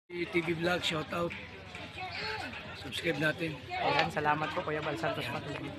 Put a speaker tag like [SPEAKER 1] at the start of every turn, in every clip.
[SPEAKER 1] TV Vlog, shout out. Subscribe natin.
[SPEAKER 2] Ayan, salamat po Kuya Bal Santos Patuloy.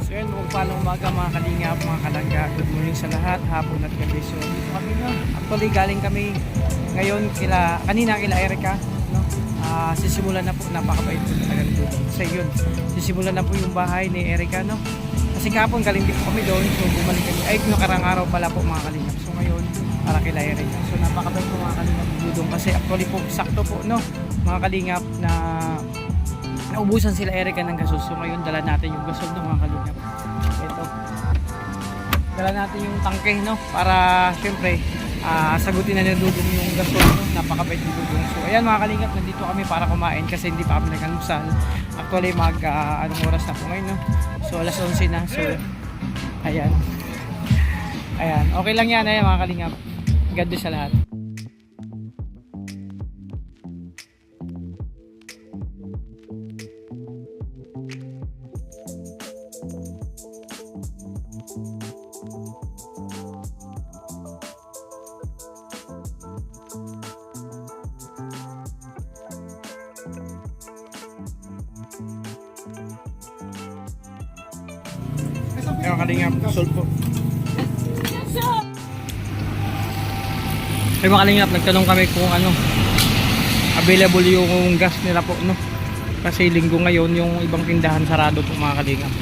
[SPEAKER 2] So yun, kung paano umaga mga kalingap, mga kalangga, good morning sa lahat, hapon at gabi. So dito kami na, actually galing kami ngayon kanina kila Erica, no? Sisimulan na po, napakabait po talaga dito. So yun, sisimulan na po yung bahay ni Erica, no? Kasi kahapon galing din po kami doon, so bumalik kami, ay nakarang araw pala po mga kalingap. So ngayon, para kila Erica. So napakabait po mga kalingap dito kasi actually po, sakto po, no? Mga kalingap na naubusan sila Erica ng gasol. So ngayon dala natin yung gasol ng mga kalingap. Ito. Dala natin yung tangke, no? Para syempre sagutin na ni Dudong yung gasol, no? Napakabait ni Dudong. So ayan mga kalingap, nandito kami para kumain kasi hindi pa kami nag-almusal. Actually anong oras na po ngayon, no? So alas 11 na. So ayan. Ayan. Okay lang yan mga kalingap. God bless sa lahat. Yung kalingap, sol po. Ay mga kalingap, nagtanong kami kung available yung gas nila po, no? Kasi linggo ngayon, yung ibang tindahan sarado po mga kalingap.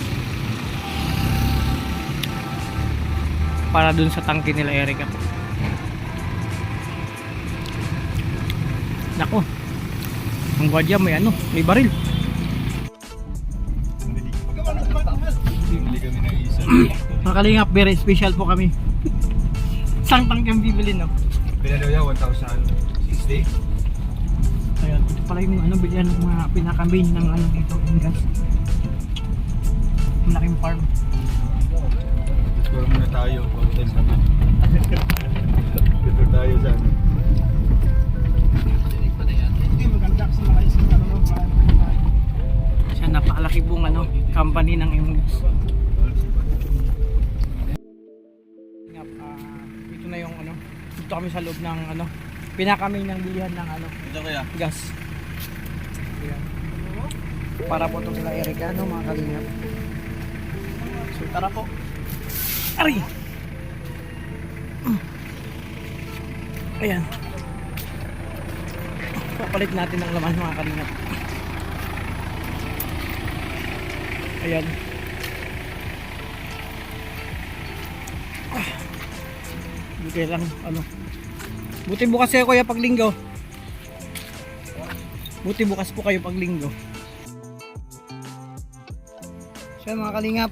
[SPEAKER 2] Para dun sa tangke nila Erica po. Nako, ang gwadya may baril. Mga kalingap, very special po kami. Isang tangke ang bibili, no?
[SPEAKER 3] Bila daw yan, 1,060.
[SPEAKER 2] Ayan, ito pala yung bilihan ng mga pinakamain ng dito, ng gas. Malaking farm.
[SPEAKER 3] Discover muna tayo, pag-test naman. Dito tayo dyan.
[SPEAKER 2] Siya, napakalaki pong company ng Imgas. Ito na yung dito kami sa loob ng pinakamain ng bilihan ng
[SPEAKER 3] Ito kaya?
[SPEAKER 2] gas. Ayan. Para po itong sila Erica, mga kalingap. So tara po. Ari! Ayan. Papalit natin ang laman mga kalingap. Ayan. Buti lang, buti bukas kayo kuya pag linggo. Buti bukas po kayo pag linggo. So mga kalingap,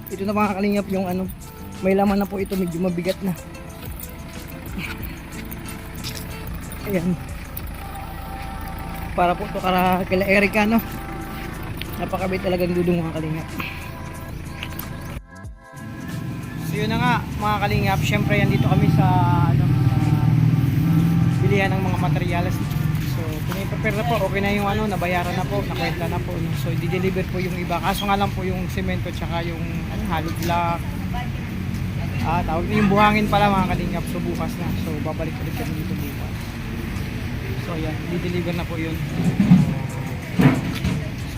[SPEAKER 2] ito na mga kalingap yung may laman na po ito, medyo mabigat na. Ayan. Para po ito kila Erica, no? Napakabait talagang Dudong mga kalingap. So yun na nga mga kalingap, syempre yan dito kami sa bilihan ng mga materyales. So piniprepare na po, okay na yung nabayaran na po, nakwenta na po, no? So i-deliver po yung iba, kaso nga lang po yung semento tsaka yung hollow block, tawag na yung buhangin pala mga kalingap. So bukas na, so babalik ulit kami dito bukas. So yan, i-deliver na po yun.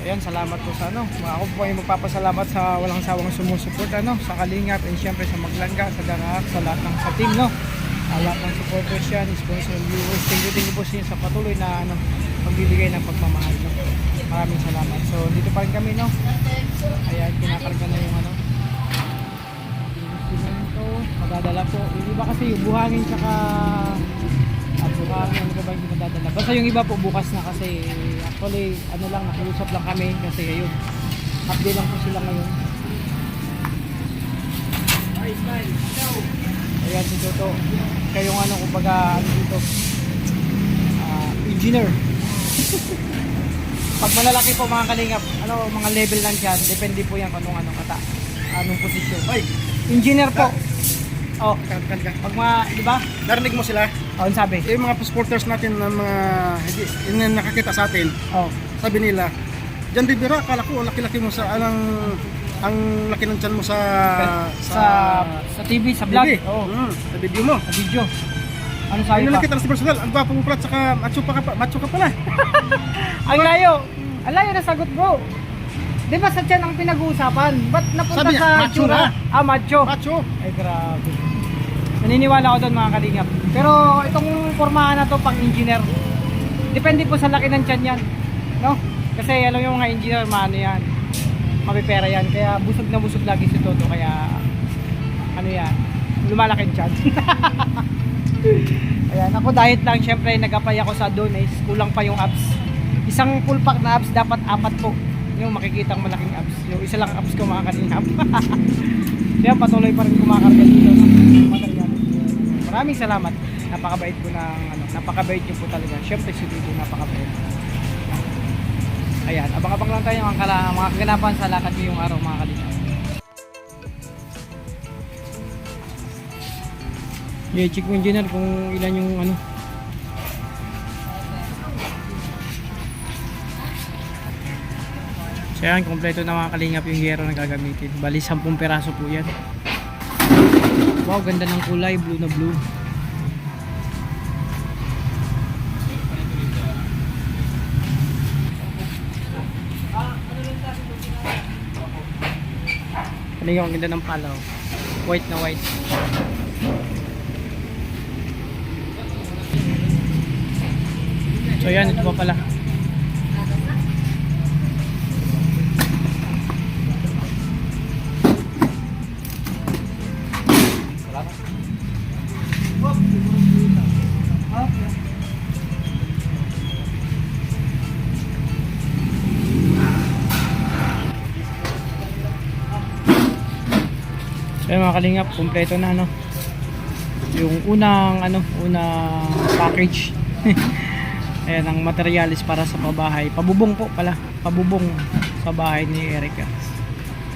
[SPEAKER 2] Ayan, salamat po sa ako po ay magpapasalamat sa walang sawang sumusuporta sa Kalingap, and syempre sa Maglangga, sa Daraak, sa lahat ng team, lahat ng supporters yan, sponsor viewers. Thank you po sa patuloy na pagbibigay ng pagmamahal, Maraming salamat. So dito pa rin kami, Ayan, kinakarga na yung simento, madadala po. Yung iba kasi yung buhangin tsaka buhangin, ano ba yung madadala. Basta yung iba po bukas na kasi actually nakiusap lang kami kasi ngayon update lang po sila ngayon. Ayan si Toto, kayong kumbaga dito engineer. Pag malalaki po mga kalingap, ano, mga level lang yan, depende po yan kung anong anong posisyon.
[SPEAKER 1] Ay,
[SPEAKER 2] Engineer po. Oh,
[SPEAKER 1] kalka.
[SPEAKER 2] pag mga, di ba?
[SPEAKER 1] Narinig mo sila?
[SPEAKER 2] Oh, ang sabi.
[SPEAKER 1] Yung mga supporters natin na mga hindi yung nakakita sa atin,
[SPEAKER 2] Oh.
[SPEAKER 1] sabi nila, Jan Rivera, akala ko ang laki-laki mo sa ang laki ng tiyan mo sa
[SPEAKER 2] Sa TV, sa vlog.
[SPEAKER 1] TV.
[SPEAKER 2] Oh,
[SPEAKER 1] Sa video mo.
[SPEAKER 2] sa video. Ano sabi
[SPEAKER 1] Ay,
[SPEAKER 2] pa?
[SPEAKER 1] nakita na sa personal, ang gwapo mo pala, tsaka macho ka pala.
[SPEAKER 2] Ang layo. Ang layo na sagot, bro. Di ba sa tiyan ang pinag-uusapan? Ba't napunta
[SPEAKER 1] Sabi niya,
[SPEAKER 2] sa
[SPEAKER 1] macho
[SPEAKER 2] itsura?
[SPEAKER 1] na.
[SPEAKER 2] Ah, macho.
[SPEAKER 1] Macho.
[SPEAKER 2] Ay, grabe. Naniniwala ako doon mga kalingap. Pero itong formahan na to pang engineer. Depende po sa laki ng tiyan yan. No? Kasi alam yung mga engineer, maano yan. Mapipera yan. Kaya busog na busog lagi si Toto. Kaya ano yan, lumalaki ang tiyan. Ayan, ako diet lang. Syempre nag-apply ako sa Adonis. Kulang pa yung abs. Isang full pack na abs dapat 4 po. Yung makikita ang malaking abs. Yung isa lang abs ko mga kalingap. Kaya patuloy pa rin kumakarga dito. Maraming salamat. Napakabait po ng napakabait niyo po talaga. Syempre si Tito napakabait. Ayan, abang-abang lang tayo ng mga kaganapan sa lakad ngayong araw mga kalingap. Yeah, check mo engineer kung ilan yung ano. So yan, kompleto na mga kalingap yung hero na gagamitin. Bali 10 peraso po yan. Wow, ganda ng kulay, blue na blue. Kalingap, ang ganda ng palaw. White na white. So yan, ito pa pala. So yan mga kalingap, kumpleto na no. Yung unang package. Ayan ang materialis para sa pabahay. Pabubong po pala. Pabubong sa bahay ni Erica.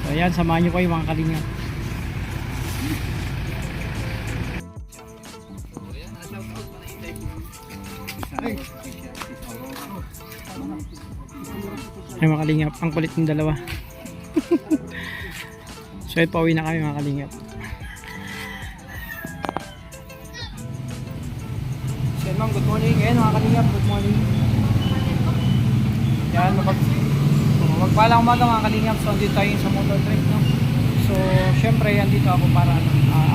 [SPEAKER 2] So ayan, samahan nyo kayo mga kalingap. Ay mga kalingap, ang kulit ng dalawa. So ay pauwi na kami mga kalingap. So ma'am, good morning. Ayan mga kalingap, good morning. Yan, magpalang umaga mga kalingap. So andito tayo sa motor trip, no? So syempre andito ako para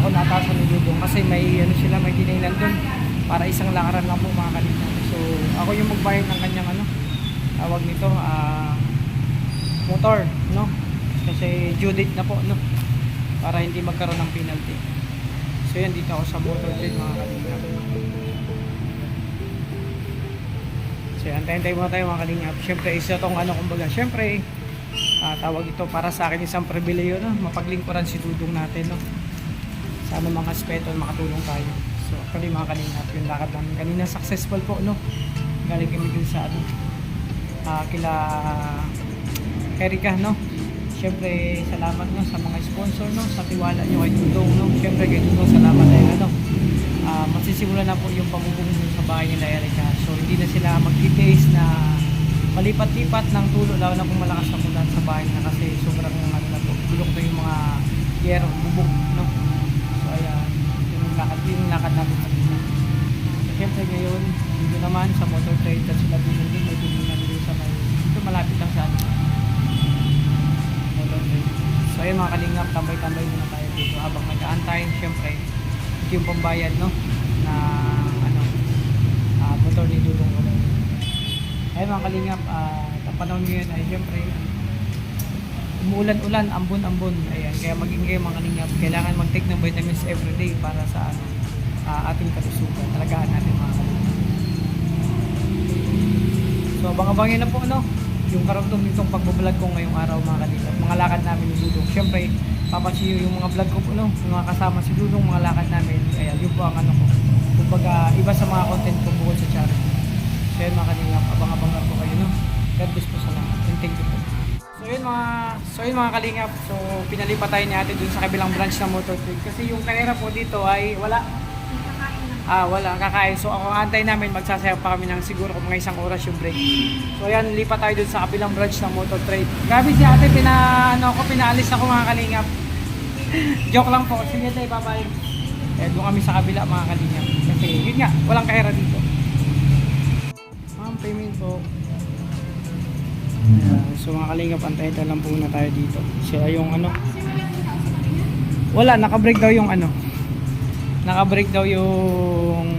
[SPEAKER 2] ako natasan ni Dudong kasi may sila, may tinainan doon para isang lakaran lang po mga kalingap. So ako yung magbayad ng kanyang tawag nito motor, no? Kasi due date na po, no? Para hindi magkaroon ng penalty. So yan, dito ako sa motor trip mga kalingap. So antayin muna tayo mga kalingap. Siyempre isa tong kumbaga, siyempre tawag ito para sa akin isang pribileyo, no? Mapaglingkuran si Dudong natin, no? Sana mga aspeto makatulong tayo. So actually mga kalingap, yung lakad namin kanina successful po, no? Galing kami dun sa kila Erica, no? Siyempre salamat, no, sa mga sponsor, no, sa tiwala nyo kay Dudong, no? Siyempre kay Dudong salamat dahil magsisimula na po yung pamubong sa bahay nila Erica. So hindi na sila magtitiis na palipat-lipat ng tulo, lalo na kung malakas ang ulan sa bahay na kasi sobrang na po, bulok na yung mga yero, bubog, no? So ayan, yung lakad natin sa dito. So siyempre ngayon, dito naman sa motor trade at sila din may tuloy dito sa may, ito malapit lang sa motor trade. So ayun mga kalingap, tambay-tambay muna tayo dito habang nag-aantay. Siyempre ito yung pambayad, no, na motor ni Dudong ulit. Ayun mga kalingap, ang panahon ngayon ay siyempre umuulan-ulan, ambon-ambon. Ayan, kaya maging kayo mga kalingap, kailangan mag-take ng vitamins everyday para sa ating kalusugan. Talagaan natin mga kalingap. So abang-abangin na po, no, yung karugtong nitong pagbablog ko ngayong araw mga kalingap, mga lakad namin ni Dudong. Siyempre papansin nyo yung mga vlog ko po, no, yung mga kasama si Dudong, mga lakad namin. Ayan, yun po ang ko, kumbaga iba sa mga content ko bukod sa charity. So yun mga kalingap, abang-abang na po kayo, no. God bless po sa thank you po. So yun mga kalingap, so pinalipat tayo ni ate dun sa kabilang branch ng motor trade kasi yung karera po dito ay wala. Wala, kakain. So ako antay namin, magsasayaw pa kami ng siguro kung mga isang oras yung break. So ayan, lipat tayo dun sa kabilang branch ng motor trade. Grabe si ate, pinaalis ako mga kalingap. Joke lang po, sige tayo, bye-bye. Eh, doon kami sa kabila mga kalingap. Kasi yun nga, walang kahera dito. Ma'am, payment po. Ayan, so mga kalingap, antay-antay lang po muna tayo dito. Siya yung ano. Wala, naka-break daw yung ano. Naka-break daw yung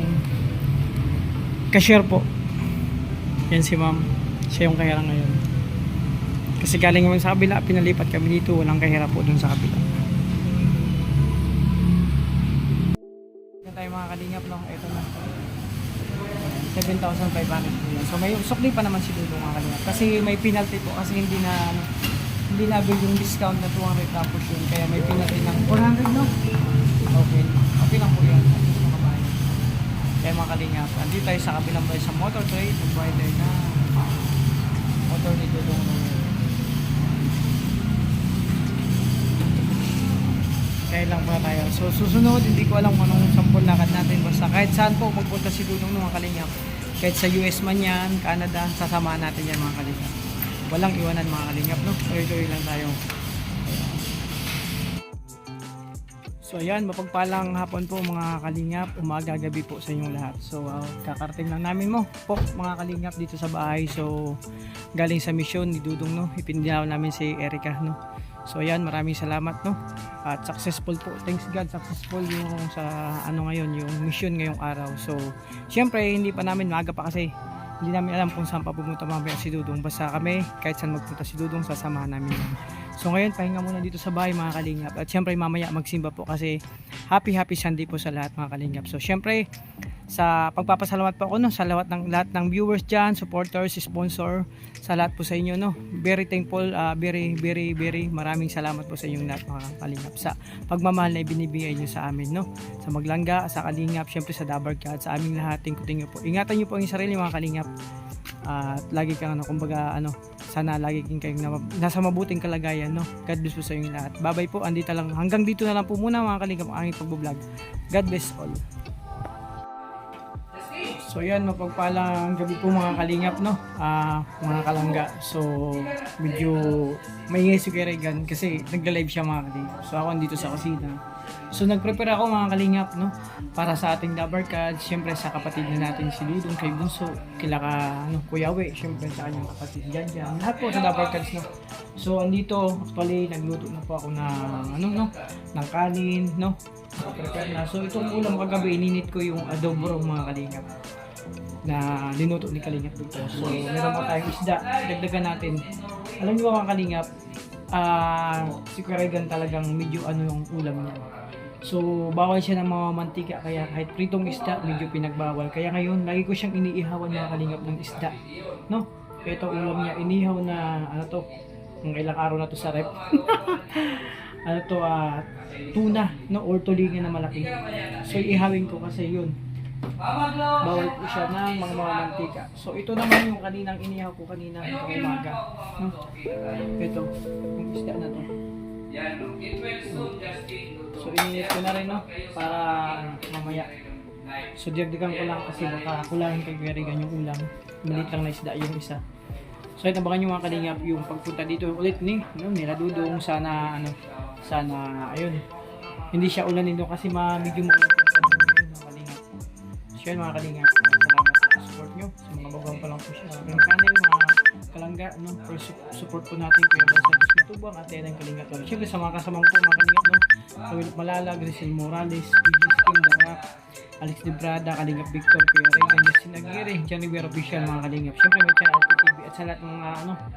[SPEAKER 2] cashier po. Yan si ma'am. Siya yung kahera ngayon. Kasi galing naman sa kabila, pinalipat kami dito. Walang kahera po dun sa kabila. Yan tayo mga kalingap, no? Ito na. 7,500 po yan. So may sukli pa naman si Dudo mga kalingap. Kasi may penalty po. Kasi hindi na yung discount na 200 tapos yun. Kaya may penalty ng 400, no? Okay. Okay lang po yan. Kaya mga kalingap, andito tayo sa kabilang tayo sa motor trade. Provider na motor ni Dudong. Kaya lang pa tayo. So susunod, hindi ko alam kung anong sampol lakad natin. Basta kahit saan po magpunta si Dudong mga kalingap. Kahit sa US man yan, Canada, sasamahan natin yan mga kalingap. Walang iwanan mga kalingap, no? Tuloy-tuloy lang tayo. So ayan, mapagpalang hapon po mga kalingap, umaga gabi po sa inyong lahat. So kakarating lang namin po mga kalingap dito sa bahay. So galing sa mission ni Dudong, no, ipindilaw namin si Erica, no. So ayan, maraming salamat, no. At successful po, thanks God, successful yung sa ano ngayon, yung mission ngayong araw. So syempre hindi pa namin maaga pa kasi hindi namin alam kung saan pa pumunta mamaya si Dudong. Basta kami, kahit saan magpunta si Dudong, sasamahan namin yan. So ngayon, pahinga muna dito sa bahay mga kalingap. At syempre mamaya magsimba po kasi happy Sunday po sa lahat mga kalingap. So syempre, sa pagpapasalamat po ako, no, sa lahat ng viewers dyan, supporters, sponsor, sa lahat po sa inyo, no. Very thankful, very maraming salamat po sa inyong lahat mga kalingap. Sa pagmamahal na ibinibigay nyo sa amin, no. Sa Maglangga, sa Kalingap, syempre sa Dabarkad, sa aming lahat, thank you po. Ingatan nyo po ang sarili mga kalingap. At lagi kang kumbaga sana lagi kayong nasa mabuting kalagayan, no. God bless po sa inyong lahat. Bye-bye po. Andito lang, hanggang dito na lang po muna mga kalingap ang aking pagbo-vlog. God bless all. So yan, mapagpalang gabi po mga kalingap, no, mga kalangga. So medyo maingay si Keregan kasi nagla-live siya mga kalingap. So ako andito sa kusina. So nagprepare ako mga kalingap, no, para sa ating Dabarkad, syempre sa kapatid na natin si Dudong, kay Bunso, kila Kuya We, syempre sa kanyang kapatid dyan. Lahat po sa Dabarkads, no. So andito, actually nagluto na po ako ng kanin, no. Prepare na. So itong ulam kagabi, ininit ko yung adobo mga kalingap na linuto ni Kalingap dito. So meron pa tayong isda, dagdagan natin. Alam niyo mga kalingap, si Keregan talagang medyo yung ulam niya. So bawal siya ng mga mantika, kaya kahit pritong isda medyo pinagbawal. Kaya ngayon lagi ko siyang iniihawan mga kalingap ng isda, no. Ito ulam niya, inihaw na ng ilang araw na to sa rep. Tuna, no, or tulingan na malaki. So ihawin ko kasi yun, bawal po siya ng mga mantika. So ito naman yung kaninang inihaw ko kanina itong umaga, no? Ito yung isda na to. So ininit ko na rin, no, para mamaya. So dagdagan ko lang kasi baka kulahin kay Keregan yung ulam. Maliit lang na isda yung isa. So ito abangan nyo mga kalingap yung pagpunta dito ulit nila Dudong. Sana ayun, hindi siya ulanin doon kasi medyo maulan po mga kalingap. So yun mga kalingap, salamat sa support nyo. Sa mga bagang pa lang po siya ang channel mga kalangga, no, for support po natin Kuya Bel Santos Matubang at yan ang Kalingap. Siyempre sa mga kasamang po mga kalingap, no, Kawilot Malala, Grisel Morales, PG Skin, Darak, Alex Debrada, Kalingap Victor, Kuya Regan, Justin Aguirre, Johnny Weir Official mga kalingap. Siyempre may channel TV at sa lahat ng mga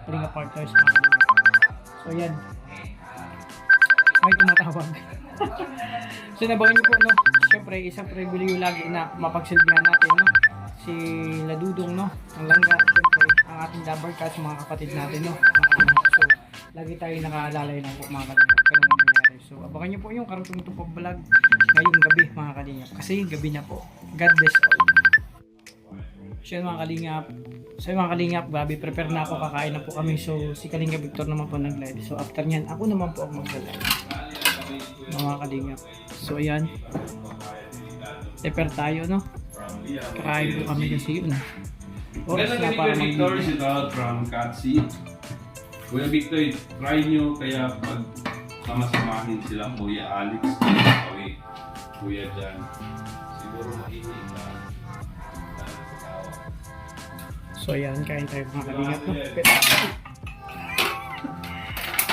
[SPEAKER 2] Kalingap partners mga kalingap. So yan, may tumatawag. So nabangan niyo po, no, siyempre isang pribilege lagi na mapagsilbihan natin, no, si Ladudong, no, ang langga, siyempre ang ating Dabarkad, mga kapatid natin, no. So lagi tayo nakaalalay lang po mga kalingap, ganun ang nangyari. So abangan niyo po yung karugtong itong pag-vlog ngayong gabi mga kalingap, kasi gabi na po. God bless all. So mga kalingap, So yung mga kalingap, grabe, prepare na ako, kakain na po kami. So si Kalinga Victor naman po nag-live. So after nyan, ako naman po ang mag-live. Mga kalingap. So ayan. Prepare tayo, no? Kakain po kami kasi yun. Oras na para
[SPEAKER 4] Kuya Victor,
[SPEAKER 2] mag-live.
[SPEAKER 4] shout out from Katsi. Kuya Victor, try nyo kaya pag samasamahin sila Kuya Alex, Kuya Jan. Siguro makinig ka.
[SPEAKER 2] So ayan, kain tayo mga kalingap, no?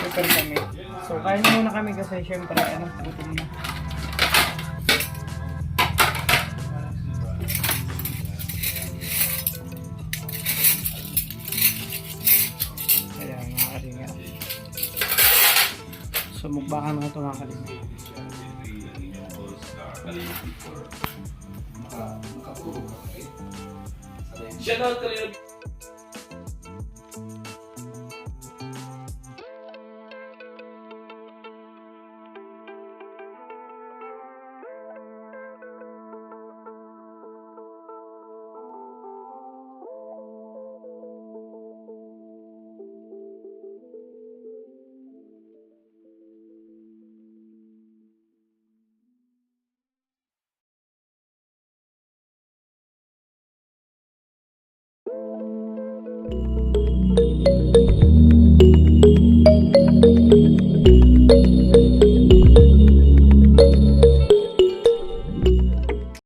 [SPEAKER 2] Prepare kami. So kain muna kami kasi syempre, gutom na. Ayan mga kalingap. So mukbaan na ito mga kalingap.
[SPEAKER 4] Shout out Kuya Victor.